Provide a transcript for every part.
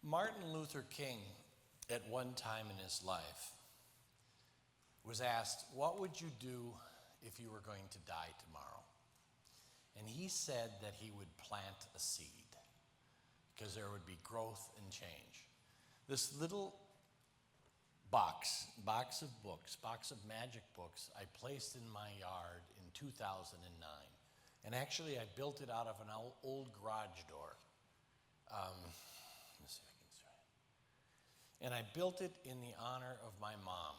Martin Luther King, at one time in his life, was asked, what would you do if you were going to die tomorrow? And he said that he would plant a seed because there would be growth and change. This little box of books, box of magic books, I placed in my yard in 2009. And actually, I built it out of an old garage door. Let me see if I can show you. And I built it in the honor of my mom.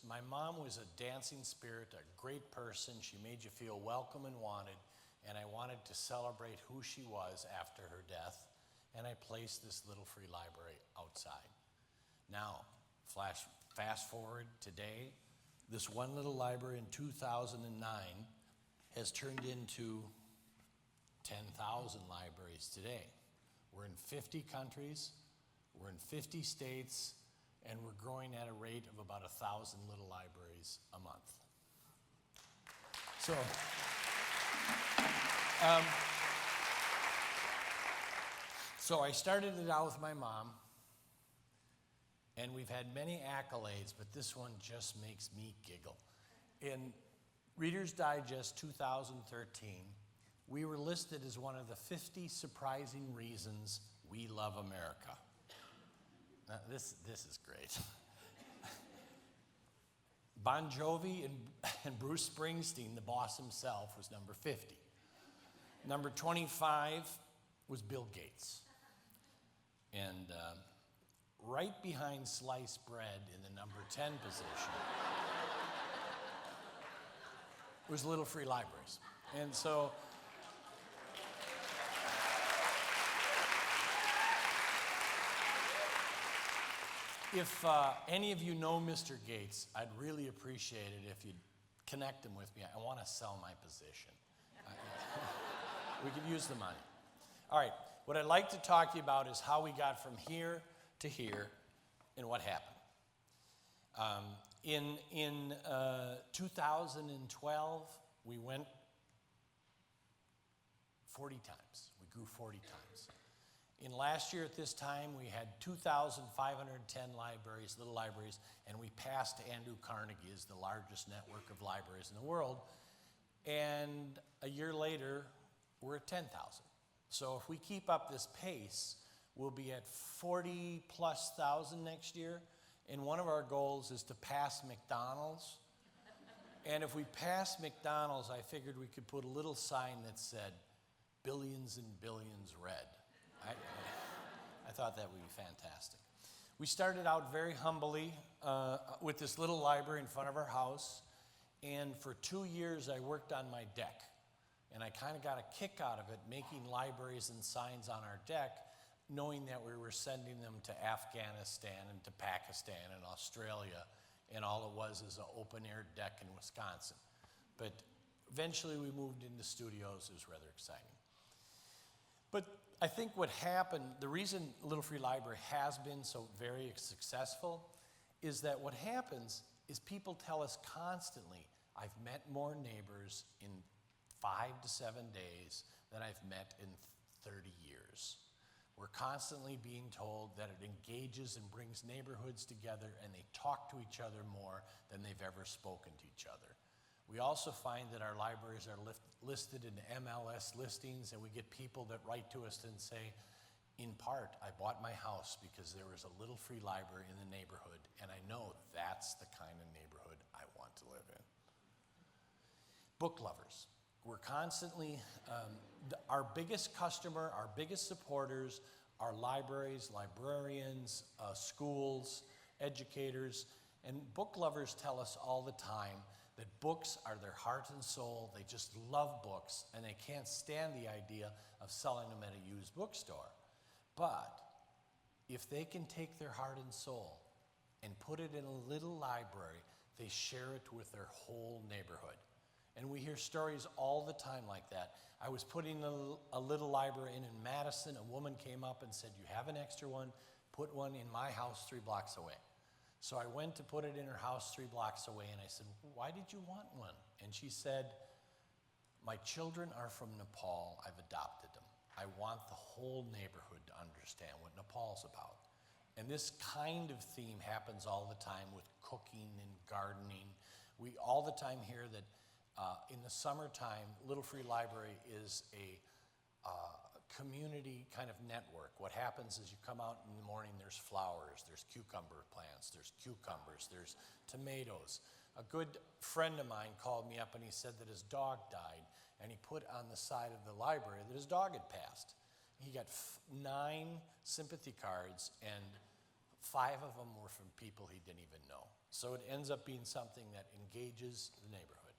My mom was a dancing spirit, a great person. She made you feel welcome and wanted. And I wanted to celebrate who she was after her death. And I placed this little free library outside. Now, fast forward today, this one little library in 2009 has turned into 10,000 libraries today. We're in 50 countries, we're in 50 states, and we're growing at a rate of about 1,000 little libraries a month. So I started it out with my mom, and we've had many accolades, but this one just makes me giggle. In Reader's Digest 2013, we were listed as one of the 50 surprising reasons we love America. Now, this is great. Bon Jovi and Bruce Springsteen, the boss himself, was number 50. Number 25 was Bill Gates. And right behind sliced bread in the number 10 position was Little Free Libraries. And so if any of you know Mr. Gates, I'd really appreciate it if you'd connect him with me. I want to sell my position. We could use the money. All right, what I'd like to talk to you about is how we got from here to here and what happened. In 2012, we went 40 times. We grew 40 times. In last year at this time, we had 2,510 libraries, little libraries, and we passed Andrew Carnegie as the largest network of libraries in the world. And a year later, we're at 10,000. So if we keep up this pace, we'll be at 40+ thousand next year. And one of our goals is to pass McDonald's. And if we pass McDonald's, I figured we could put a little sign that said, billions and billions read. I thought that would be fantastic. We started out very humbly with this little library in front of our house. And for 2 years, I worked on my deck. And I kind of got a kick out of it, making libraries and signs on our deck, knowing that we were sending them to Afghanistan and to Pakistan and Australia, and all it was is an open-air deck in Wisconsin. But eventually we moved into studios. It was rather exciting. But I think what happened, the reason Little Free Library has been so very successful is that what happens is people tell us constantly, I've met more neighbors in 5 to 7 days than I've met in 30 years. We're constantly being told that it engages and brings neighborhoods together and they talk to each other more than they've ever spoken to each other. We also find that our libraries are listed in MLS listings, and we get people that write to us and say, in part, I bought my house because there was a Little Free Library in the neighborhood, and I know that's the kind of neighborhood I want to live in. Book lovers. We're constantly, our biggest customer, our biggest supporters are libraries, librarians, schools, educators, and book lovers tell us all the time that books are their heart and soul. They just love books, and they can't stand the idea of selling them at a used bookstore. But if they can take their heart and soul and put it in a little library, they share it with their whole neighborhood. And we hear stories all the time like that. I was putting a little library in Madison. A woman came up and said, you have an extra one? Put one in my house 3 blocks away. So I went to put it in her house 3 blocks away, and I said, why did you want one? And she said, my children are from Nepal. I've adopted them. I want the whole neighborhood to understand what Nepal's about. And this kind of theme happens all the time with cooking and gardening. We all the time hear that in the summertime, Little Free Library is a community kind of network. What happens is you come out in the morning, there's flowers, there's cucumber plants, there's cucumbers, there's tomatoes. A good friend of mine called me up and he said that his dog died, and he put on the side of the library that his dog had passed. He got 9 sympathy cards, and 5 of them were from people he didn't even know. So it ends up being something that engages the neighborhood.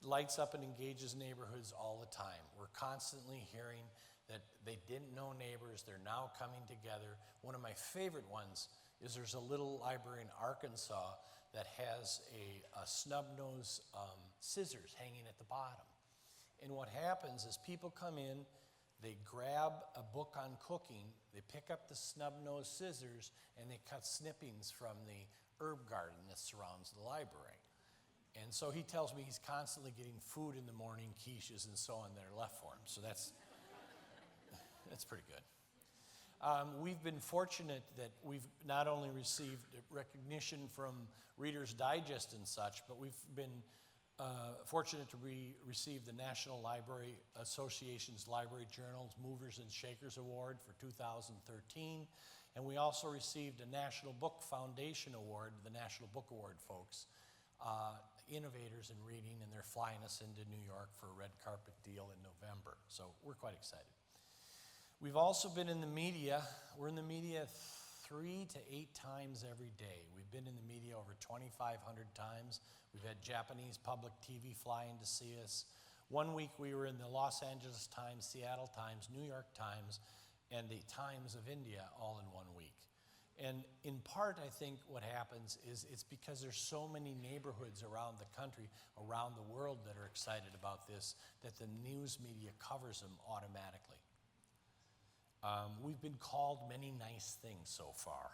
It lights up and engages neighborhoods all the time. We're constantly hearing that they didn't know neighbors, they're now coming together. One of my favorite ones is there's a little library in Arkansas that has a snub-nose scissors hanging at the bottom. And what happens is people come in, they grab a book on cooking, they pick up the snub-nosed scissors, and they cut snippings from the herb garden that surrounds the library. And so he tells me he's constantly getting food in the morning, quiches and so on that are left for him. So that's pretty good. We've been fortunate that we've not only received recognition from Reader's Digest and such, but we've been fortunate to receive the National Library Association's Library Journal's Movers and Shakers Award for 2013. And we also received a National Book Foundation Award, the National Book Award folks, innovators in reading, and they're flying us into New York for a red carpet deal in November. So we're quite excited. We've also been in the media. We're in the media 3 to 8 times every day. We've been in the media over 2,500 times. We've had Japanese public TV fly in to see us. One week we were in the Los Angeles Times, Seattle Times, New York Times, and the Times of India all in 1 week. And in part, I think what happens is it's because there's so many neighborhoods around the country, around the world that are excited about this, that the news media covers them automatically. We've been called many nice things so far.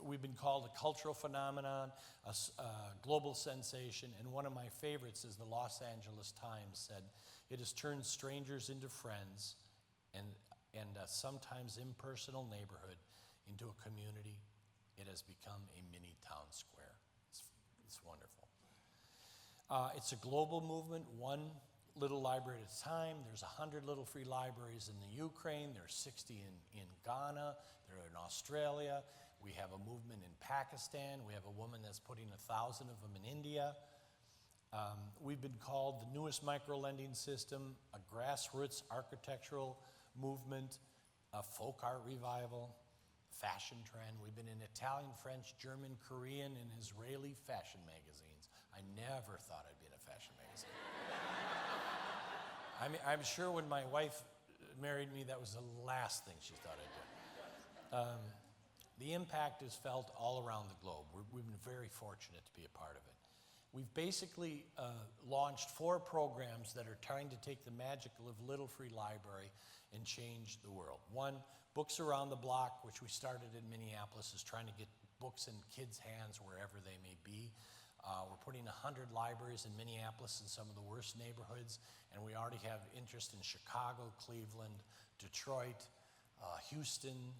We've been called a cultural phenomenon, a global sensation, and one of my favorites is the Los Angeles Times said, "It has turned strangers into friends and a sometimes impersonal neighborhood into a community. It has become a mini town square." It's wonderful. It's a global movement, one little library at a time. There's 100 Little Free Libraries in the Ukraine. There's 60 in Ghana. They're in Australia. We have a movement in Pakistan. We have a woman that's putting 1,000 of them in India. We've been called the newest micro-lending system, a grassroots architectural movement, a folk art revival, fashion trend. We've been in Italian, French, German, Korean, and Israeli fashion magazines. I never thought I'd be in a fashion magazine. I'm sure when my wife married me, that was the last thing she thought I'd do. The impact is felt all around the globe. We've been very fortunate to be a part of it. We've basically launched 4 programs that are trying to take the magic of Little Free Library and change the world. One, Books Around the Block, which we started in Minneapolis, is trying to get books in kids' hands wherever they may be. We're putting 100 libraries in Minneapolis in some of the worst neighborhoods, and we already have interest in Chicago, Cleveland, Detroit, Houston,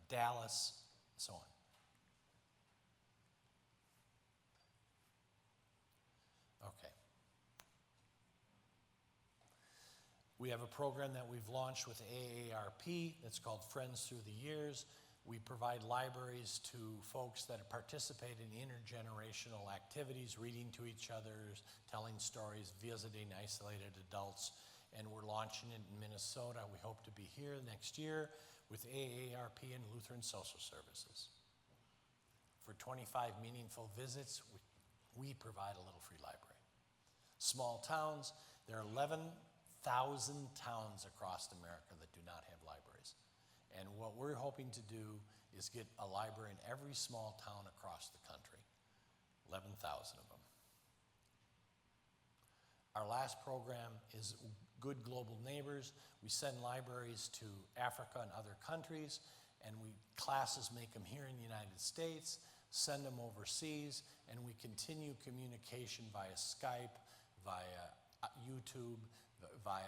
Dallas, and so on. Okay. We have a program that we've launched with AARP that's called Friends Through the Years. We provide libraries to folks that participate in intergenerational activities, reading to each other, telling stories, visiting isolated adults, and we're launching it in Minnesota. We hope to be here next year with AARP and Lutheran Social Services. For 25 meaningful visits, we provide a Little Free Library. Small towns, there are 11,000 towns across America that do not have libraries. And what we're hoping to do is get a library in every small town across the country, 11,000 of them. Our last program is Good Global Neighbors. We send libraries to Africa and other countries, and classes make them here in the United States, send them overseas, and we continue communication via Skype, via YouTube, via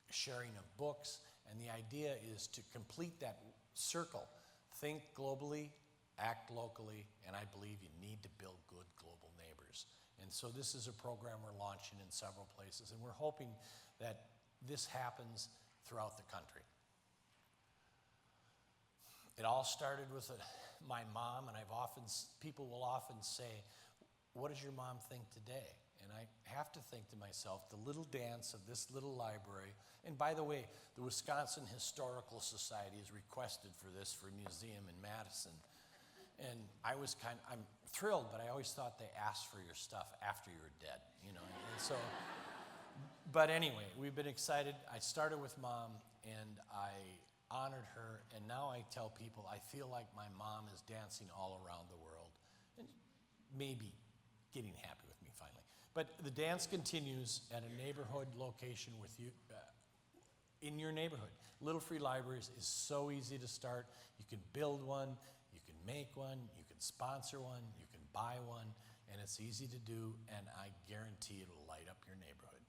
sharing of books. And the idea is to complete that circle. Think globally, act locally, and I believe you need to build good global neighbors. And so this is a program we're launching in several places, and we're hoping that this happens throughout the country. It all started with my mom, and people will often say, what does your mom think today? And I have to think to myself, the little dance of this little library, and by the way, the Wisconsin Historical Society has requested for this for a museum in Madison. And I'm thrilled, but I always thought they asked for your stuff after you were dead, you know. And so, but anyway, we've been excited. I started with Mom, and I honored her, and now I tell people I feel like my mom is dancing all around the world, and maybe getting happy with me finally. But the dance continues at a neighborhood location with you, in your neighborhood. Little Free Libraries is so easy to start. You can build one, you can make one, you can sponsor one, you can buy one, and it's easy to do, and I guarantee it'll light up your neighborhood.